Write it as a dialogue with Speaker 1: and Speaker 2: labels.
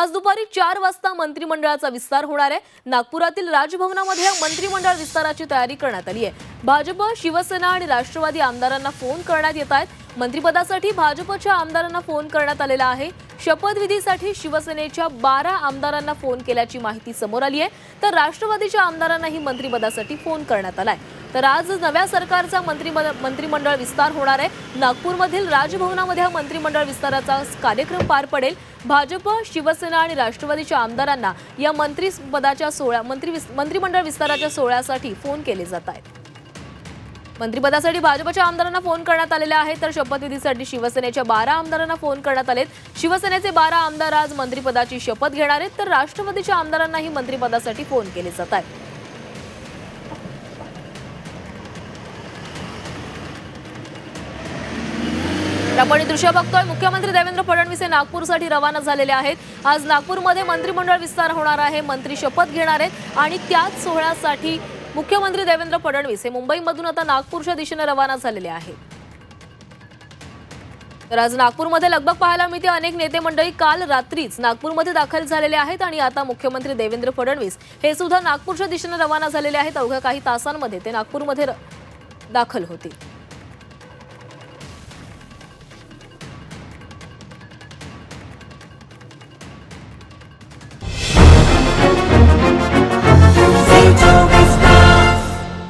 Speaker 1: आज दुपारी 4 वाजता मंत्रिमंडळाचा विस्तार होणार आहे। नागपुरातील राजभवनामध्ये मंत्रिमंडळ विस्ताराची तयारी करण्यात आली आहे। भाजप, शिवसेना आणि राष्ट्रवादी आमदारांना फोन करण्यात येत आहेत। मंत्रिपदासाठी भाजपच्या आमदारांना फोन करण्यात आलेला आहे। शपथविधीसाठी शिवसेनेच्या 12 आमदारांना फोन केल्याची माहिती समोर आली आहे, तर राष्ट्रवादीच्या आमदारांनाही मंत्रिपदासाठी फोन करण्यात आलाय। तर आज नव्या सरकारचा मंत्रिमंडळ विस्तार होणार आहे। नागपूरमधील राजभवनामध्ये मंत्रिमंडळ विस्ताराचा कार्यक्रम पार पडेल। भाजप, शिवसेना आणि राष्ट्रवादीच्या आमदारांना या मंत्रिमंडळ विस्ताराच्या सोहळ्यासाठी फोन केले जात आहेत। मंत्रिपदासाठी भाजपच्या आमदारांना फोन करण्यात आलेले आहे, तर शपथविधीसाठी शिवसेनेच्या 12 आमदारांना फोन करण्यात आलेत। शिवसेनेचे 12 आमदार आज मंत्रिपदाची शपथ घेणार आहेत, तर राष्ट्रवादीच्या आमदारांनाही मंत्रिपदासाठी फोन केले जात आहेत। आपण दृश्य बघतोय, मुख्यमंत्री देवेंद्र फडणवीस हे नागपूरसाठी रवाना झालेले आहेत। आज नागपूरमध्ये मंत्रिमंडळ विस्तार होणार आहे, मंत्री शपथ घेणार आहेत आणि त्याच सोहळ्यासाठी मुख्यमंत्री देवेंद्र फडणवीस हे मुंबईमधून आता नागपूरच्या दिशेने रवाना झालेले आहेत। तर आज नागपूरमध्ये लगबग पाहायला मिळते। अनेक नेते मंडळी काल रात्रीच नागपूरमध्ये दाखल झालेले आहेत आणि आता मुख्यमंत्री देवेंद्र फडणवीस हे सुद्धा नागपूरच्या दिशेने रवाना झालेले आहेत। अवघ्या काही तासांमध्ये ते नागपूरमध्ये दाखल होतील।